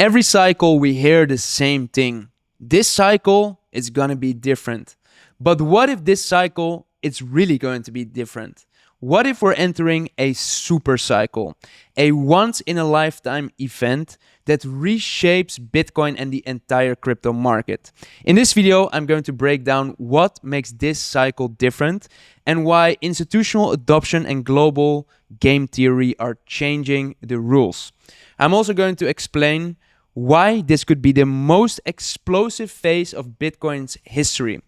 Every cycle we hear the same thing. This cycle is going to be different. But what if this cycle it's really going to be different? What if we're entering a super cycle, a once in a lifetime event that reshapes Bitcoin and the entire crypto market? In this video, I'm going to break down what makes this cycle different and why institutional adoption and global game theory are changing the rules. I'm also going to explain why this could be the most explosive phase of Bitcoin's history.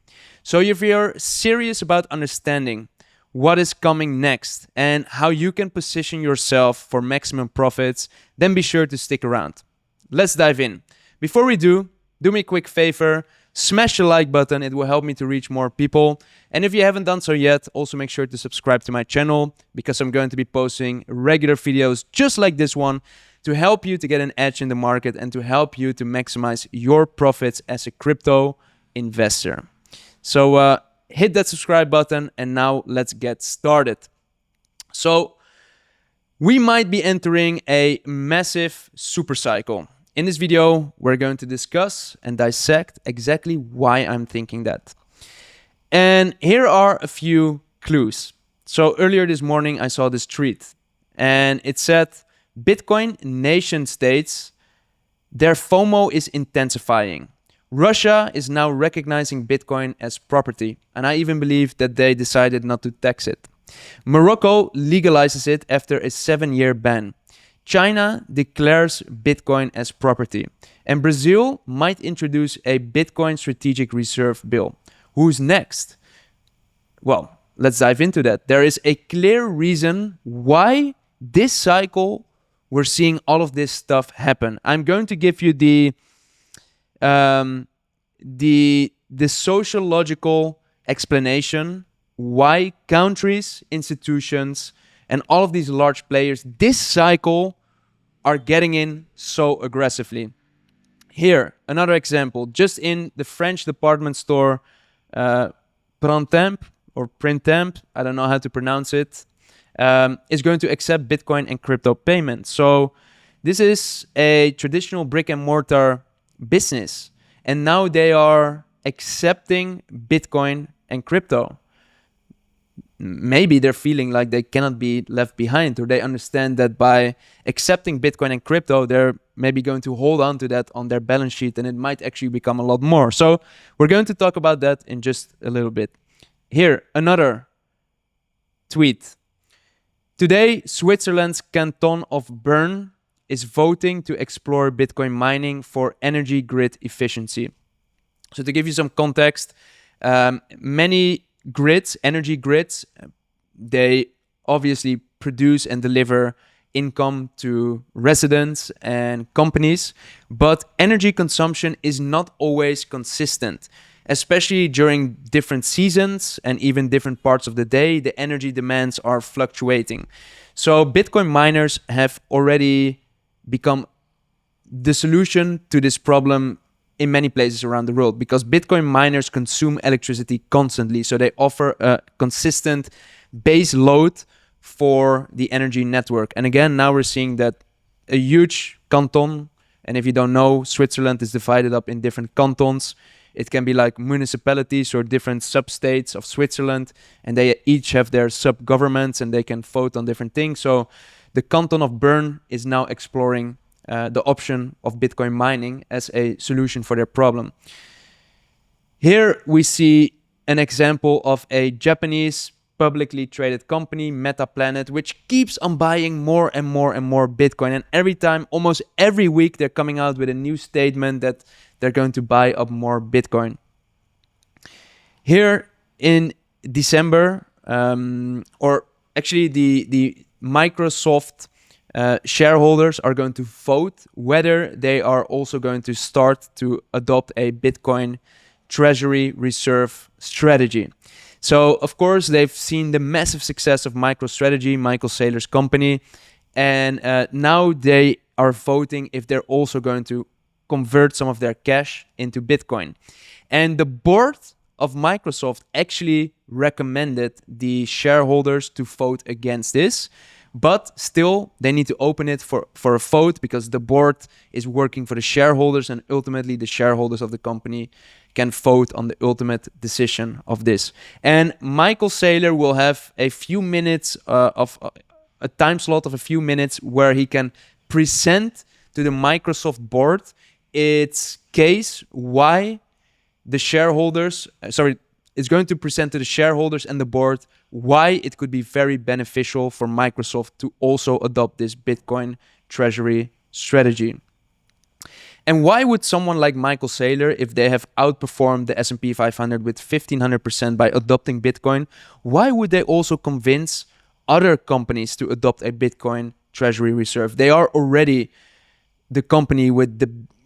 So if you're serious about understanding what is coming next and how you can position yourself for maximum profits, then be sure to stick around. Let's dive in. Before we do me a quick favor, smash the like button. It will help me to reach more people. And if you haven't done so yet, also make sure to subscribe to my channel because I'm going to be posting regular videos just like this one to help you to get an edge in the market and to help you to maximize your profits as a crypto investor. So hit that subscribe button and now let's get started. So we might be entering a massive super cycle. In this video, we're going to discuss and dissect exactly why I'm thinking that. And here are a few clues. So earlier this morning, I saw this tweet and it said, Bitcoin nation states, their FOMO is intensifying. Russia is now recognizing Bitcoin as property, and I even believe that they decided not to tax it. Morocco legalizes it after a 7-year ban. China declares Bitcoin as property, and Brazil might introduce a Bitcoin strategic reserve bill. Who's next? Well, let's dive into that. There is a clear reason why this cycle we're seeing all of this stuff happen. I'm going to give you the sociological explanation why countries, institutions, and all of these large players this cycle are getting in so aggressively. Here, another example. Just in the French department store, Printemps, I don't know how to pronounce it, is going to accept Bitcoin and crypto payments. So this is a traditional brick and mortar business. And now they are accepting Bitcoin and crypto. Maybe they're feeling like they cannot be left behind, or they understand that by accepting Bitcoin and crypto, they're maybe going to hold on to that on their balance sheet and it might actually become a lot more. So we're going to talk about that in just a little bit. Here, another tweet. Today, Switzerland's canton of Bern is voting to explore Bitcoin mining for energy grid efficiency. So to give you some context, many grids, energy grids, they obviously produce and deliver income to residents and companies, but energy consumption is not always consistent. Especially during different seasons and even different parts of the day, the energy demands are fluctuating. So Bitcoin miners have already become the solution to this problem in many places around the world because Bitcoin miners consume electricity constantly. So they offer a consistent base load for the energy network. And again, now we're seeing that a huge canton, and if you don't know, Switzerland is divided up in different cantons. It can be like municipalities or different sub-states of Switzerland, and they each have their sub-governments and they can vote on different things. So the canton of Bern is now exploring the option of Bitcoin mining as a solution for their problem. Here we see an example of a Japanese publicly traded company, Meta Planet, which keeps on buying more and more and more Bitcoin. And every time, almost every week, they're coming out with a new statement that they're going to buy up more Bitcoin. Here in December, or actually the Microsoft shareholders are going to vote whether they are also going to start to adopt a Bitcoin treasury reserve strategy. So, of course, they've seen the massive success of MicroStrategy, Michael Saylor's company, and now they are voting if they're also going to convert some of their cash into Bitcoin. And the board of Microsoft actually recommended the shareholders to vote against this, But still, they need to open it for a vote, because the board is working for the shareholders, and ultimately the shareholders of the company can vote on the ultimate decision of this. And Michael Saylor will have a few minutes of a time slot of a few minutes where he can present to the Microsoft board its case why the shareholders, it's going to present to the shareholders and the board why it could be very beneficial for Microsoft to also adopt this Bitcoin treasury strategy. And why would someone like Michael Saylor, if they have outperformed the S&P 500 with 1,500% by adopting Bitcoin, why would they also convince other companies to adopt a Bitcoin treasury reserve? They are already the company with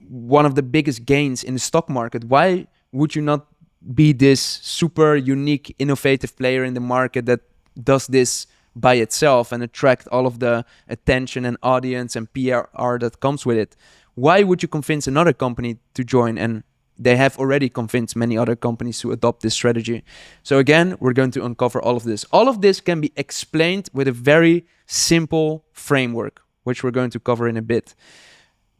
one of the biggest gains in the stock market. Why would you not be this super unique, innovative player in the market that does this by itself and attract all of the attention and audience and PR that comes with it? Why would you convince another company to join? And they have already convinced many other companies to adopt this strategy. So again, we're going to uncover all of this. All of this can be explained with a very simple framework, which we're going to cover in a bit.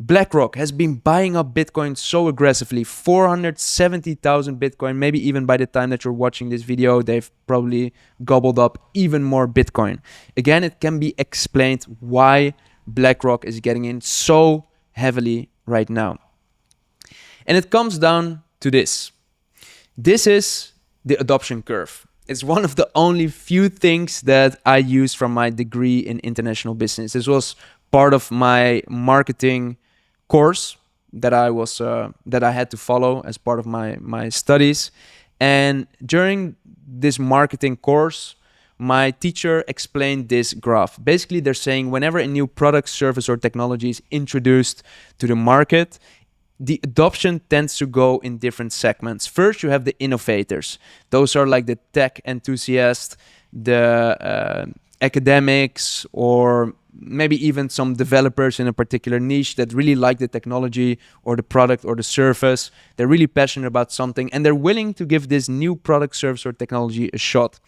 BlackRock has been buying up Bitcoin so aggressively, 470,000 Bitcoin. Maybe even by the time that you're watching this video, they've probably gobbled up even more Bitcoin. Again, it can be explained why BlackRock is getting in so heavily right now. And it comes down to this. This is the adoption curve. It's one of the only few things that I use from my degree in international business. This was part of my marketing course that I had to follow as part of my studies. And during this marketing course, my teacher explained this graph. Basically, they're saying whenever a new product, service, or technology is introduced to the market, the adoption tends to go in different segments. First, you have the innovators. Those are like the tech enthusiasts, the academics, or maybe even some developers in a particular niche that really like the technology or the product or the service. They're really passionate about something, and they're willing to give this new product, service, or technology a shot.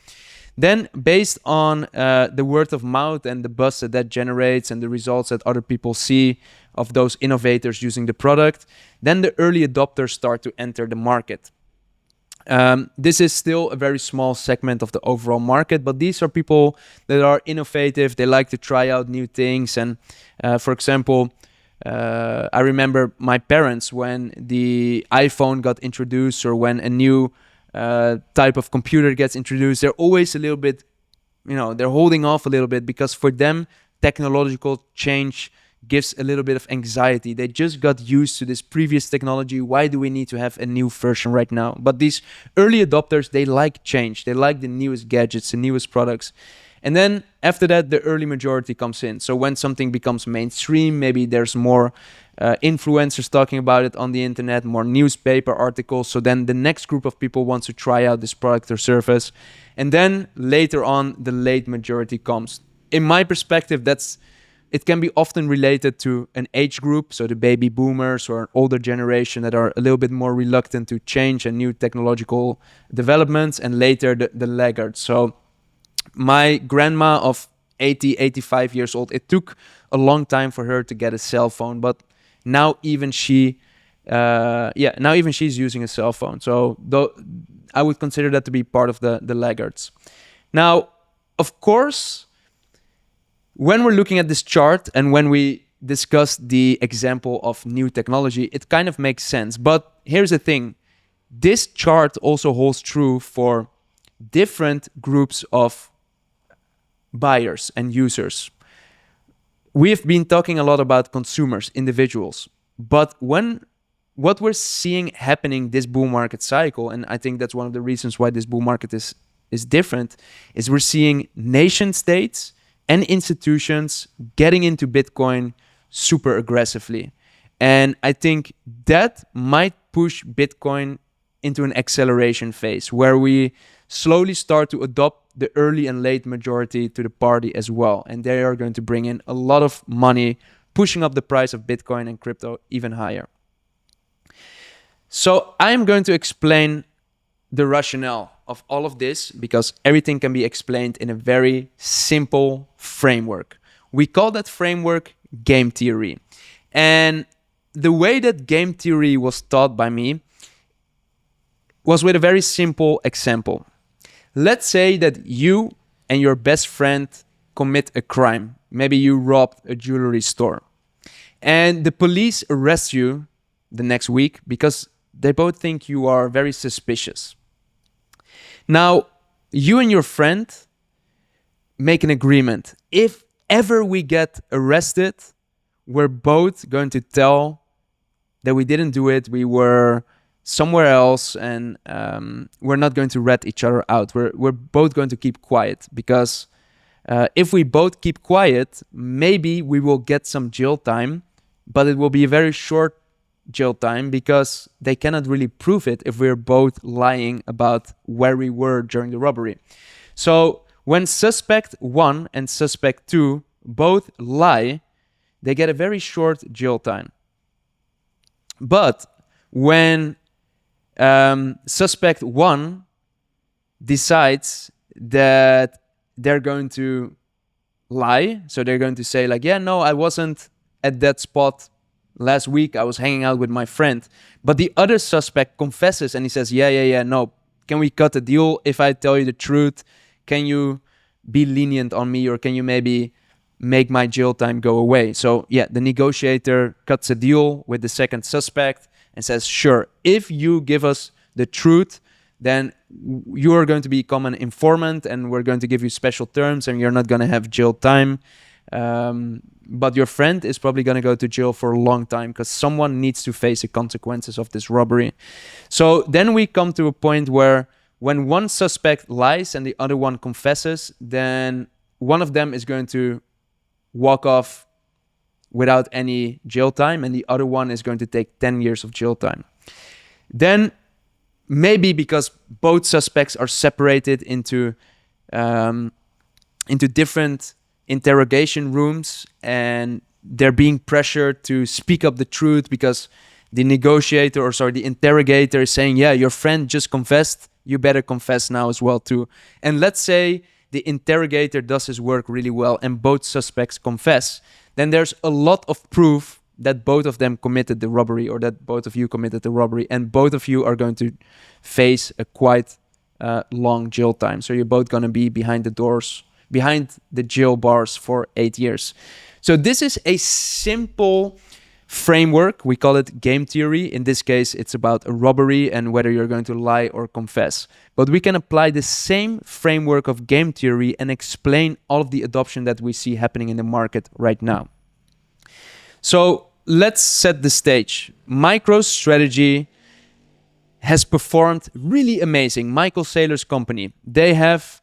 Then, based on the word of mouth and the buzz that generates and the results that other people see of those innovators using the product, then the early adopters start to enter the market. This is still a very small segment of the overall market, but these are people that are innovative. They like to try out new things. And for example, I remember my parents, when the iPhone got introduced or when a new type of computer gets introduced, they're always a little bit, they're holding off a little bit, because for them, technological change gives a little bit of anxiety. They just got used to this previous technology. Why do we need to have a new version right now? But these early adopters, they like change. They like the newest gadgets, the newest products. And then after that, the early majority comes in. So when something becomes mainstream, maybe there's more influencers talking about it on the internet, more newspaper articles. So then the next group of people wants to try out this product or service. And then later on, the late majority comes. In my perspective, it can be often related to an age group, so the baby boomers or an older generation that are a little bit more reluctant to change and new technological developments, and later the laggards. So my grandma of 80, 85 years old, it took a long time for her to get a cell phone, but now even she's using a cell phone. So I would consider that to be part of the laggards. Now, of course, when we're looking at this chart and when we discuss the example of new technology, it kind of makes sense. But here's the thing. This chart also holds true for different groups of buyers and users. We've been talking a lot about consumers, individuals. But what we're seeing happening this bull market cycle, and I think that's one of the reasons why this bull market is different, is we're seeing nation states and institutions getting into Bitcoin super aggressively. And I think that might push Bitcoin into an acceleration phase where we slowly start to adopt the early and late majority to the party as well. And they are going to bring in a lot of money, pushing up the price of Bitcoin and crypto even higher. So I'm going to explain the rationale of all of this, because everything can be explained in a very simple framework. We call that framework game theory. And the way that game theory was taught by me was with a very simple example. Let's say that you and your best friend commit a crime. Maybe you robbed a jewelry store. And the police arrest you the next week because they both think you are very suspicious. Now, you and your friend make an agreement. If ever we get arrested, we're both going to tell that we didn't do it, we were somewhere else, and we're not going to rat each other out. We're both going to keep quiet, because if we both keep quiet, maybe we will get some jail time, but it will be a very short jail time because they cannot really prove it if we're both lying about where we were during the robbery. So when suspect 1 and suspect 2 both lie, they get a very short jail time. But when suspect 1 decides that they're going to lie, so they're going to say like, yeah, no, I wasn't at that spot last week, I was hanging out with my friend. But the other suspect confesses and he says, yeah, no, can we cut a deal if I tell you the truth? Can you be lenient on me, or can you maybe make my jail time go away? So yeah, the negotiator cuts a deal with the second suspect and says, sure, if you give us the truth, then you are going to become an informant and we're going to give you special terms and you're not going to have jail time. But your friend is probably going to go to jail for a long time because someone needs to face the consequences of this robbery. So then we come to a point where when one suspect lies and the other one confesses, then one of them is going to walk off without any jail time and the other one is going to take 10 years of jail time. Then maybe because both suspects are separated into different interrogation rooms and they're being pressured to speak up the truth because the interrogator is saying, yeah, your friend just confessed, you better confess now as well too. And let's say the interrogator does his work really well and both suspects confess, then there's a lot of proof that both of them committed the robbery, or that both of you committed the robbery, and both of you are going to face a quite long jail time. So you're both going to be behind the jail bars for 8 years. So this is a simple framework. We call it game theory. In this case, it's about a robbery and whether you're going to lie or confess. But we can apply the same framework of game theory and explain all of the adoption that we see happening in the market right now. So let's set the stage. MicroStrategy has performed really amazing. Michael Saylor's company, they have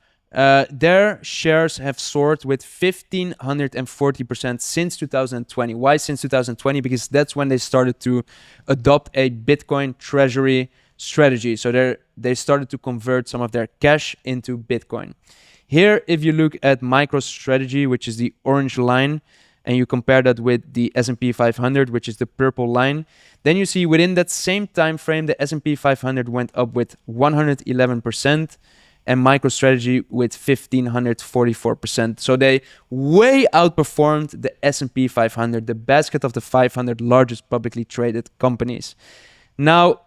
their shares have soared with 1,540% since 2020. Why since 2020? Because that's when they started to adopt a Bitcoin treasury strategy. So they started to convert some of their cash into Bitcoin. Here, if you look at MicroStrategy, which is the orange line, and you compare that with the S&P 500, which is the purple line, then you see within that same time frame, the S&P 500 went up with 111%. And MicroStrategy with 1,544%. So they way outperformed the S&P 500, the basket of the 500 largest publicly traded companies. Now,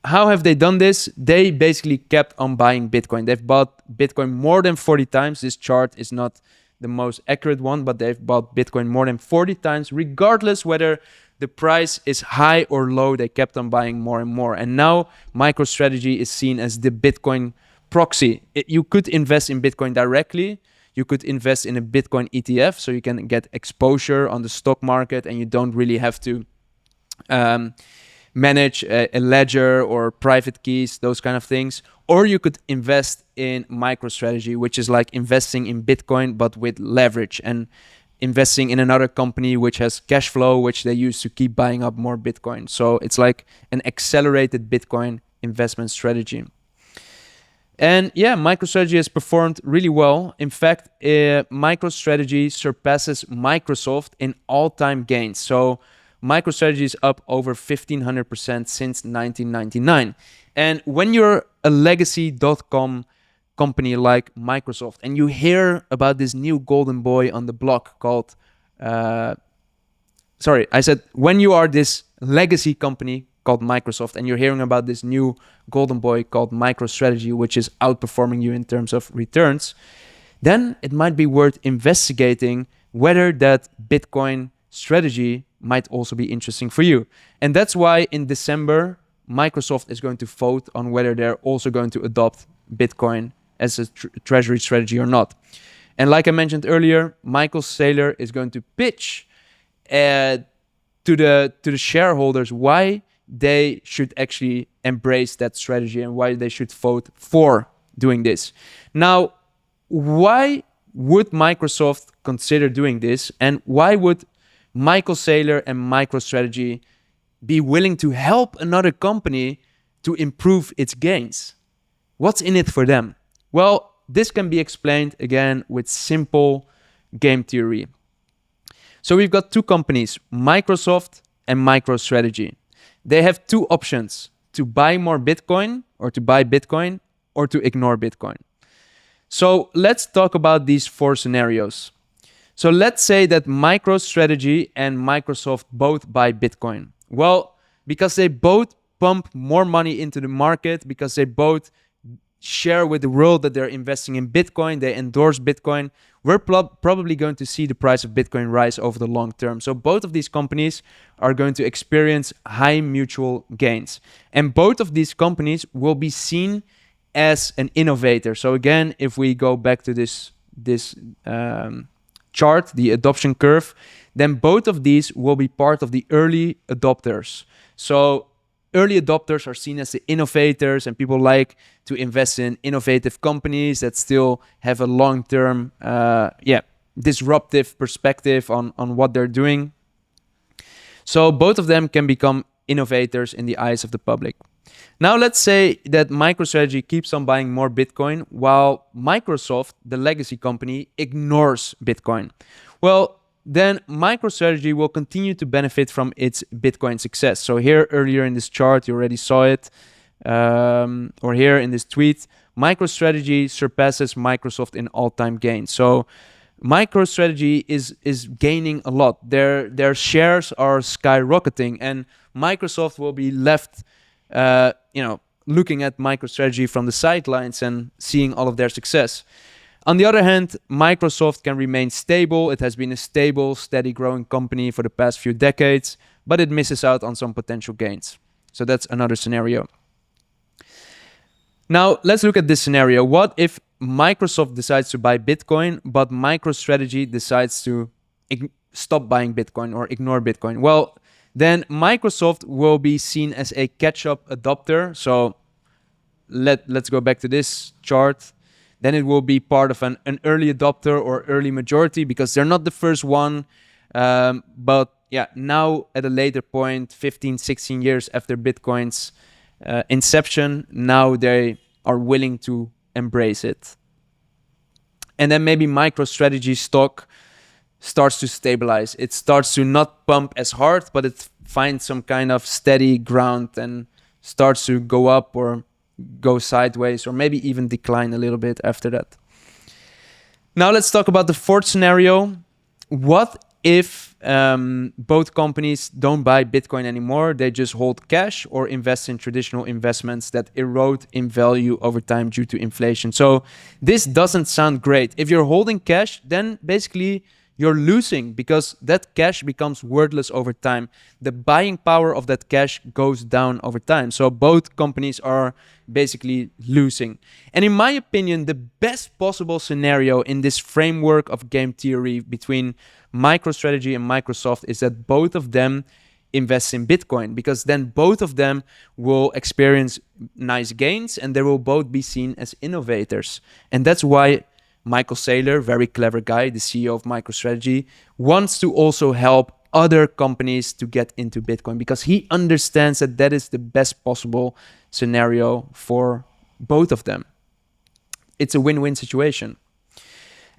how have they done this? They basically kept on buying Bitcoin. They've bought Bitcoin more than 40 times. This chart is not the most accurate one, but they've bought Bitcoin more than 40 times, regardless whether the price is high or low. They kept on buying more and more. And now MicroStrategy is seen as the Bitcoin proxy. You could invest in Bitcoin directly. You could invest in a Bitcoin ETF, so you can get exposure on the stock market and you don't really have to manage a ledger or private keys, those kind of things. Or you could invest in MicroStrategy, which is like investing in Bitcoin, but with leverage, and investing in another company which has cash flow, which they use to keep buying up more Bitcoin. So it's like an accelerated Bitcoin investment strategy. And yeah, MicroStrategy has performed really well. In fact, MicroStrategy surpasses Microsoft in all-time gains. So MicroStrategy is up over 1,500% since 1999. And when you're a legacy.com company like Microsoft and you hear about this new golden boy on the block called... when you are this legacy company called Microsoft and you're hearing about this new golden boy called MicroStrategy, which is outperforming you in terms of returns, then it might be worth investigating whether that Bitcoin strategy might also be interesting for you. And that's why in December, Microsoft is going to vote on whether they're also going to adopt Bitcoin as a treasury strategy or not. And like I mentioned earlier, Michael Saylor is going to pitch to the shareholders why they should actually embrace that strategy and why they should vote for doing this. Now, why would Microsoft consider doing this, and why would Michael Saylor and MicroStrategy be willing to help another company to improve its gains? What's in it for them? Well, this can be explained again with simple game theory. So we've got two companies, Microsoft and MicroStrategy. They have two options: to buy more Bitcoin, or to buy Bitcoin, or to ignore Bitcoin. So let's talk about these four scenarios. So let's say that MicroStrategy and Microsoft both buy Bitcoin. Well, because they both pump more money into the market, because they both share with the world that they're investing in Bitcoin, they endorse Bitcoin, we're probably going to see the price of Bitcoin rise over the long term. So both of these companies are going to experience high mutual gains. And both of these companies will be seen as an innovator. So again, if we go back to this chart, the adoption curve, then both of these will be part of the early adopters. So early adopters are seen as the innovators, and people like to invest in innovative companies that still have a long-term, disruptive perspective on what they're doing. So both of them can become innovators in the eyes of the public. Now let's say that MicroStrategy keeps on buying more Bitcoin while Microsoft, the legacy company, ignores Bitcoin. Well, then MicroStrategy will continue to benefit from its Bitcoin success. So here earlier in this chart, you already saw it, or here in this tweet, MicroStrategy surpasses Microsoft in all-time gains. So MicroStrategy is gaining a lot. Their shares are skyrocketing, and Microsoft will be left looking at MicroStrategy from the sidelines and seeing all of their success. On the other hand, Microsoft can remain stable. It has been a stable, steady growing company for the past few decades, but it misses out on some potential gains. So that's another scenario. Now, let's look at this scenario. What if Microsoft decides to buy Bitcoin, but MicroStrategy decides to stop buying Bitcoin or ignore Bitcoin? Well, then Microsoft will be seen as a catch-up adopter. So let's go back to this chart. Then it will be part of an early adopter or early majority, because they're not the first one. But yeah, now at a later point, 15, 16 years after Bitcoin's inception, now they are willing to embrace it. And then maybe MicroStrategy stock starts to stabilize. It starts to not pump as hard, but it finds some kind of steady ground and starts to go up or go sideways, or maybe even decline a little bit after that. Now let's talk about the fourth scenario. What if both companies don't buy Bitcoin anymore? They just hold cash or invest in traditional investments that erode in value over time due to inflation. So this doesn't sound great. If you're holding cash, then basically you're losing, because that cash becomes worthless over time. The buying power of that cash goes down over time. So both companies are basically losing. And in my opinion, the best possible scenario in this framework of game theory between MicroStrategy and Microsoft is that both of them invest in Bitcoin, because then both of them will experience nice gains and they will both be seen as innovators. And that's why Michael Saylor, very clever guy, the CEO of MicroStrategy, wants to also help other companies to get into Bitcoin, because he understands that that is the best possible scenario for both of them. It's a win-win situation.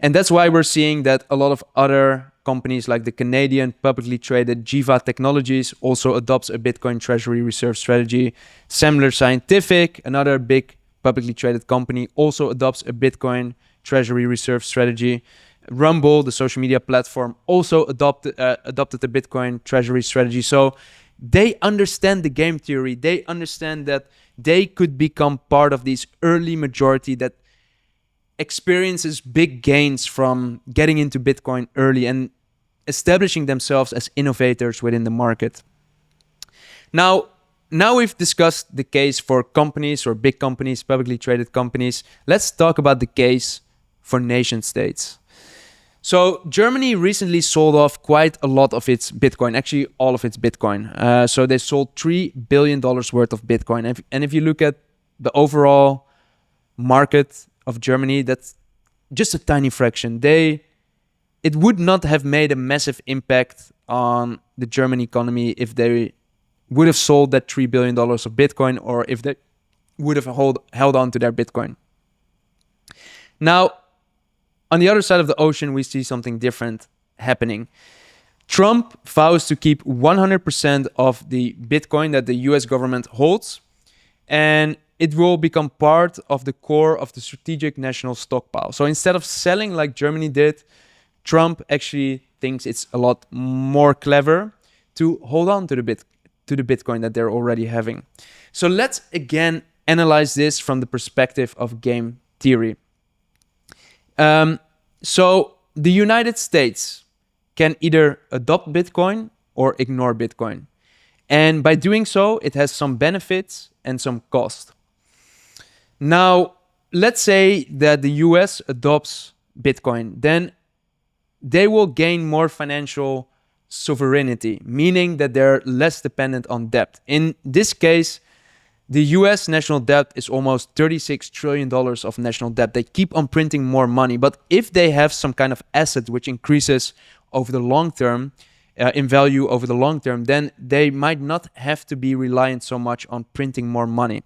And that's why we're seeing that a lot of other companies like the Canadian publicly traded 𝗗𝗶𝘀 Technologies also adopts a Bitcoin treasury reserve strategy. Semler Scientific, another big publicly traded company, also adopts a Bitcoin treasury reserve strategy. Rumble, the social media platform, also adopted the Bitcoin treasury strategy. So they understand the game theory. They understand that they could become part of this early majority that experiences big gains from getting into Bitcoin early and establishing themselves as innovators within the market. Now we've discussed the case for companies or big companies, publicly traded companies. Let's talk about the case for nation states. So Germany recently sold off quite a lot of its Bitcoin, actually all of its Bitcoin. So they sold $3 billion worth of Bitcoin. And if you look at the overall market of Germany, that's just a tiny fraction. It would not have made a massive impact on the German economy if they would have sold that $3 billion of Bitcoin, or if they would have held on to their Bitcoin. Now, on the other side of the ocean, we see something different happening. Trump vows to keep 100% of the Bitcoin that the US government holds, and it will become part of the core of the strategic national stockpile. So instead of selling like Germany did, Trump actually thinks it's a lot more clever to hold on to the Bitcoin that they're already having. So let's again analyze this from the perspective of game theory. So the United States can either adopt Bitcoin or ignore Bitcoin. And by doing so, it has some benefits and some cost. Now, let's say that the US adopts Bitcoin, then they will gain more financial sovereignty, meaning that they're less dependent on debt. In this case, the US national debt is almost $36 trillion of national debt. They keep on printing more money. But if they have some kind of asset which increases over the long term, in value over the long term, then they might not have to be reliant so much on printing more money.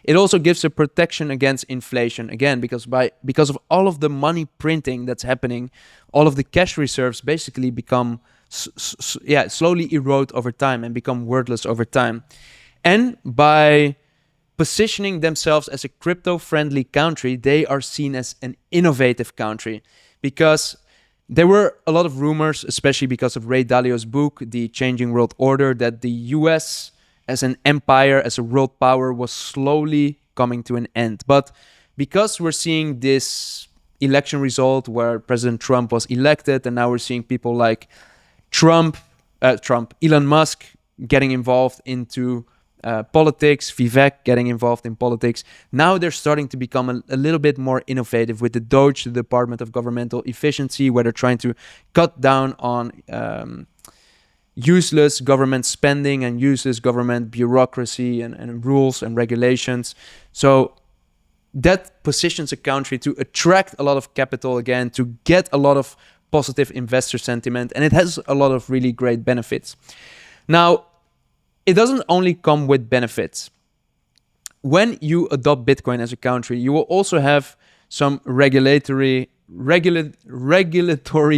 It also gives a protection against inflation, again, because of all of the money printing that's happening, all of the cash reserves basically become slowly erode over time and become worthless over time. And by positioning themselves as a crypto-friendly country, they are seen as an innovative country, because there were a lot of rumors, especially because of Ray Dalio's book, The Changing World Order, that the US as an empire, as a world power, was slowly coming to an end. But because we're seeing this election result where President Trump was elected, and now we're seeing people like Elon Musk getting involved into politics, Vivek getting involved in politics. Now they're starting to become a little bit more innovative with the DOGE, the Department of Governmental Efficiency, where they're trying to cut down on useless government spending and useless government bureaucracy and rules and regulations. So that positions a country to attract a lot of capital again, to get a lot of positive investor sentiment, and it has a lot of really great benefits. Now, it doesn't only come with benefits. When you adopt Bitcoin as a country, you will also have some regulatory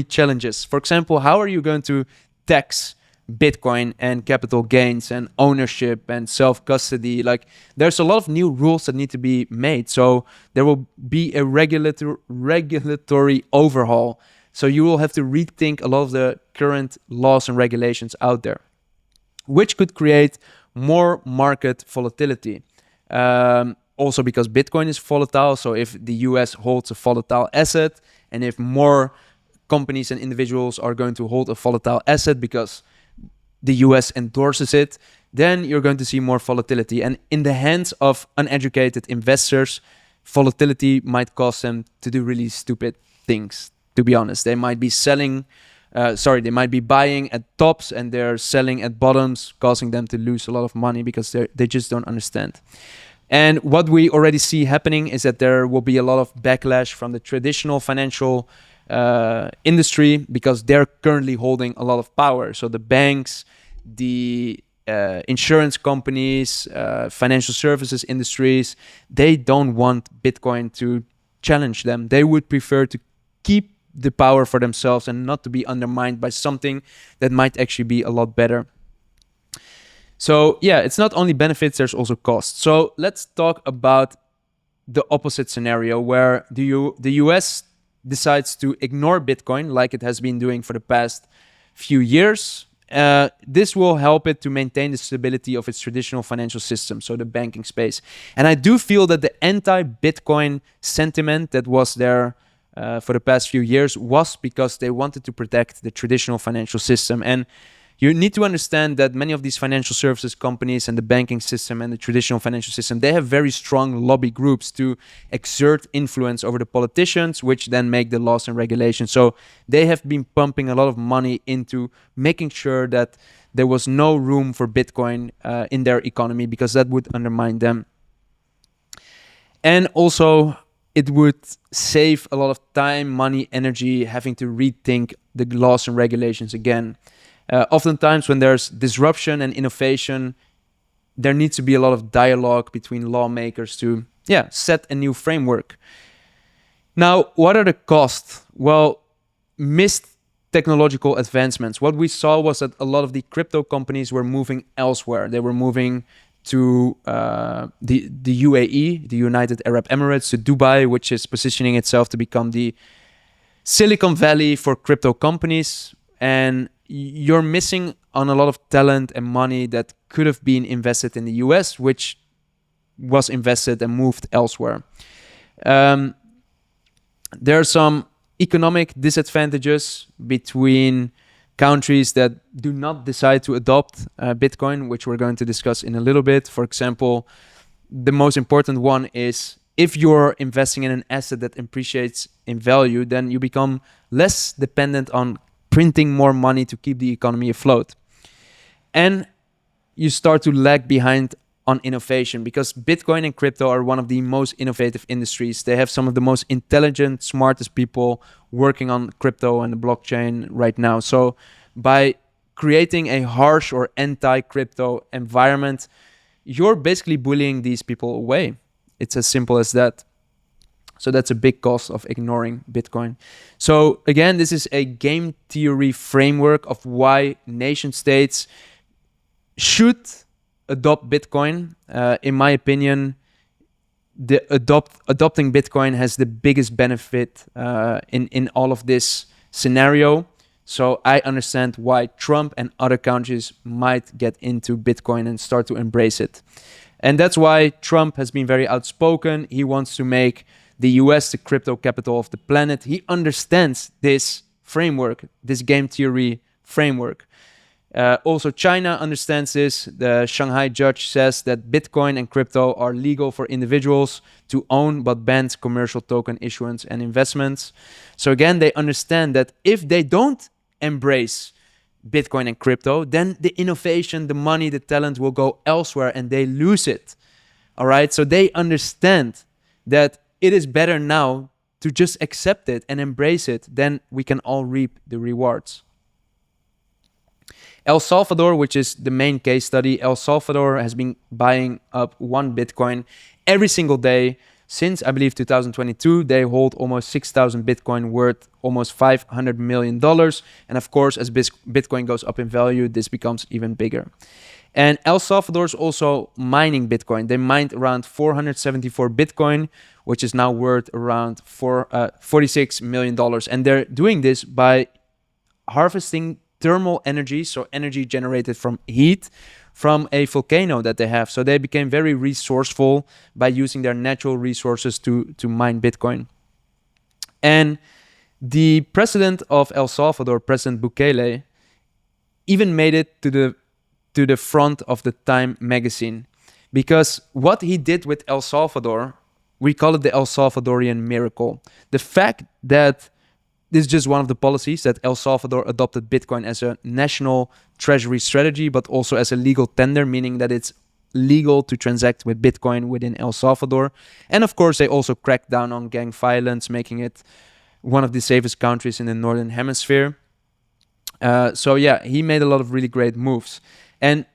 challenges. For example, how are you going to tax Bitcoin and capital gains and ownership and self-custody? Like, there's a lot of new rules that need to be made. So there will be a regulatory overhaul. So you will have to rethink a lot of the current laws and regulations out there, which could create more market volatility. Also because Bitcoin is volatile. So if the US holds a volatile asset, and if more companies and individuals are going to hold a volatile asset because the US endorses it, then you're going to see more volatility. And in the hands of uneducated investors, volatility might cause them to do really stupid things, to be honest. They might be they might be buying at tops and they're selling at bottoms, causing them to lose a lot of money because they just don't understand. And what we already see happening is that there will be a lot of backlash from the traditional financial industry, because they're currently holding a lot of power. So the banks, the insurance companies, financial services industries, they don't want Bitcoin to challenge them. They would prefer to keep the power for themselves and not to be undermined by something that might actually be a lot better. So yeah, it's not only benefits, there's also costs. So let's talk about the opposite scenario where the US decides to ignore Bitcoin like it has been doing for the past few years. This will help it to maintain the stability of its traditional financial system, so the banking space. And I do feel that the anti-Bitcoin sentiment that was there for the past few years was because they wanted to protect the traditional financial system. And you need to understand that many of these financial services companies and the banking system and the traditional financial system, they have very strong lobby groups to exert influence over the politicians, which then make the laws and regulations. So they have been pumping a lot of money into making sure that there was no room for Bitcoin in their economy, because that would undermine them. And also, it would save a lot of time, money, energy, having to rethink the laws and regulations again. Oftentimes when there's disruption and innovation, there needs to be a lot of dialogue between lawmakers to set a new framework. Now, what are the costs? Well, missed technological advancements. What we saw was that a lot of the crypto companies were moving elsewhere. They were moving to the UAE, the United Arab Emirates, to Dubai, which is positioning itself to become the Silicon Valley for crypto companies. And you're missing on a lot of talent and money that could have been invested in the US, which was invested and moved elsewhere. There are some economic disadvantages between countries that do not decide to adopt Bitcoin, which we're going to discuss in a little bit. For example, the most important one is if you're investing in an asset that appreciates in value, then you become less dependent on printing more money to keep the economy afloat. And you start to lag behind on innovation, because Bitcoin and crypto are one of the most innovative industries. They have some of the most intelligent, smartest people working on crypto and the blockchain right now. So by creating a harsh or anti-crypto environment, you're basically bullying these people away. It's as simple as that. So that's a big cost of ignoring Bitcoin. So again, this is a game theory framework of why nation states should adopt Bitcoin. In my opinion, adopting Bitcoin has the biggest benefit in all of this scenario. So I understand why Trump and other countries might get into Bitcoin and start to embrace it. And that's why Trump has been very outspoken. He wants to make the US the crypto capital of the planet. He understands this framework, this game theory framework. Also, China understands this. The Shanghai judge says that Bitcoin and crypto are legal for individuals to own, but bans commercial token issuance and investments. So again, they understand that if they don't embrace Bitcoin and crypto, then the innovation, the money, the talent will go elsewhere and they lose it. All right. So they understand that it is better now to just accept it and embrace it, then we can all reap the rewards. El Salvador, which is the main case study, El Salvador has been buying up 1 Bitcoin every single day since, I believe, 2022. They hold almost 6,000 Bitcoin worth almost $500 million. And of course, as Bitcoin goes up in value, this becomes even bigger. And El Salvador is also mining Bitcoin. They mined around 474 Bitcoin, which is now worth around $46 million. And they're doing this by harvesting thermal energy, so energy generated from heat, from a volcano that they have. So they became very resourceful by using their natural resources to mine Bitcoin. And the president of El Salvador, President Bukele, even made it to the front of the Time magazine, because what he did with El Salvador, we call it the El Salvadorian miracle. The fact that this is just one of the policies that El Salvador adopted Bitcoin as a national treasury strategy, but also as a legal tender, meaning that it's legal to transact with Bitcoin within El Salvador. And of course, they also cracked down on gang violence, making it one of the safest countries in the Northern Hemisphere. So yeah, he made a lot of really great moves. And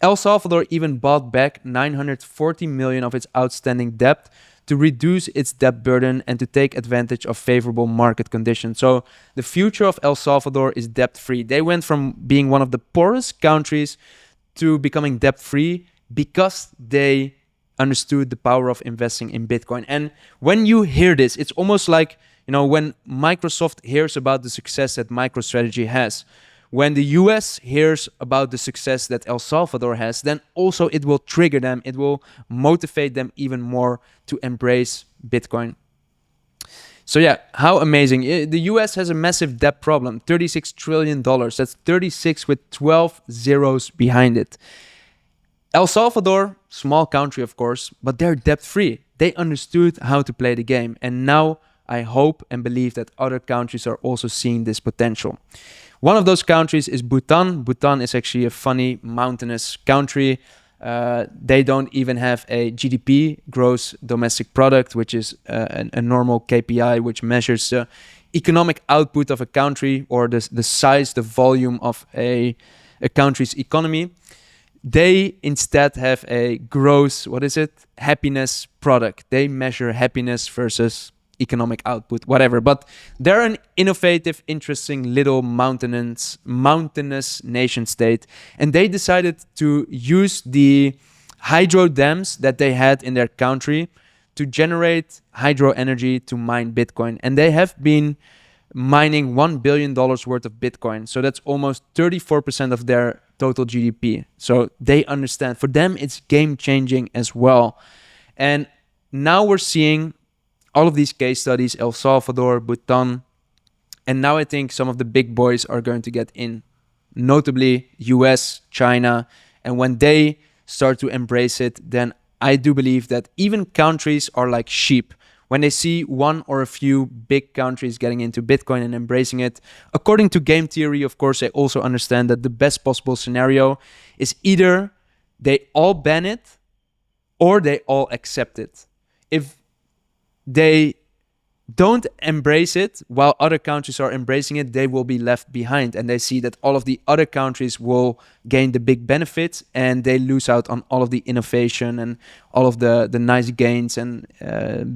El Salvador even bought back $940 million of its outstanding debt to reduce its debt burden and to take advantage of favorable market conditions. So the future of El Salvador is debt-free. They went from being one of the poorest countries to becoming debt-free because they understood the power of investing in Bitcoin. And when you hear this, it's almost like, you know, when Microsoft hears about the success that MicroStrategy has, when the US hears about the success that El Salvador has, then also it will trigger them. It will motivate them even more to embrace Bitcoin. So yeah, how amazing. The US has a massive debt problem, $36 trillion. That's 36 with 12 zeros behind it. El Salvador, small country of course, but they're debt-free. They understood how to play the game. And now I hope and believe that other countries are also seeing this potential. One of those countries is Bhutan. Bhutan is actually a funny mountainous country. They don't even have a GDP, gross domestic product, which is a normal KPI, which measures the economic output of a country or the size, the volume of a country's economy. They instead have a gross, happiness product. They measure happiness versus economic output, whatever. But they're an innovative, interesting little mountainous nation state. And they decided to use the hydro dams that they had in their country to generate hydro energy to mine Bitcoin. And they have been mining $1 billion worth of Bitcoin. So that's almost 34% of their total GDP. So they understand. For them, it's game-changing as well. And now we're seeing all of these case studies, El Salvador, Bhutan, and now I think some of the big boys are going to get in, notably US, China, and when they start to embrace it, then I do believe that even countries are like sheep. When they see one or a few big countries getting into Bitcoin and embracing it, according to game theory, of course, they also understand that the best possible scenario is either they all ban it or they all accept it. If they don't embrace it while other countries are embracing it, they will be left behind. And they see that all of the other countries will gain the big benefits and they lose out on all of the innovation and all of the nice gains and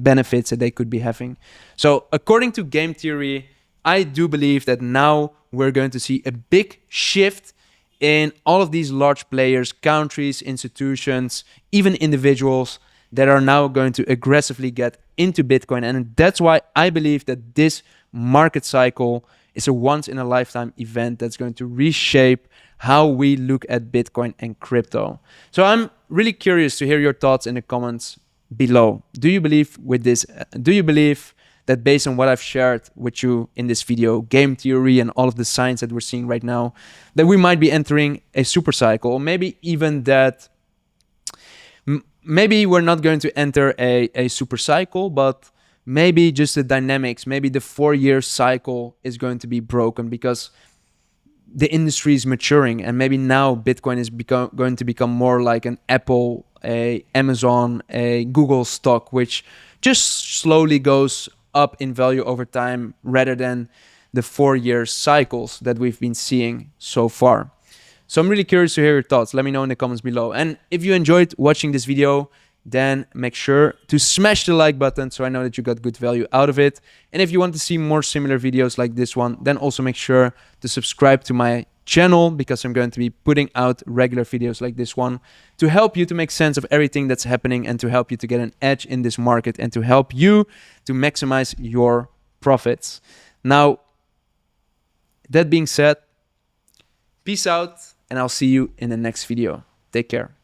benefits that they could be having. So according to game theory, I do believe that now we're going to see a big shift in all of these large players, countries, institutions, even individuals that are now going to aggressively get into Bitcoin. And that's why I believe that this market cycle is a once-in-a-lifetime event that's going to reshape how we look at Bitcoin and crypto. So I'm really curious to hear your thoughts in the comments below. Do you believe with this? Do you believe that based on what I've shared with you in this video, game theory and all of the signs that we're seeing right now, that we might be entering a super cycle, or maybe even that maybe we're not going to enter a super cycle, but maybe just the dynamics, maybe the 4-year cycle is going to be broken because the industry is maturing, and maybe now Bitcoin is going to become more like an Apple, a Amazon, a Google stock, which just slowly goes up in value over time rather than the 4-year cycles that we've been seeing so far. So I'm really curious to hear your thoughts. Let me know in the comments below. And if you enjoyed watching this video, then make sure to smash the like button so I know that you got good value out of it. And if you want to see more similar videos like this one, then also make sure to subscribe to my channel, because I'm going to be putting out regular videos like this one to help you to make sense of everything that's happening and to help you to get an edge in this market and to help you to maximize your profits. Now, that being said, peace out, and I'll see you in the next video. Take care.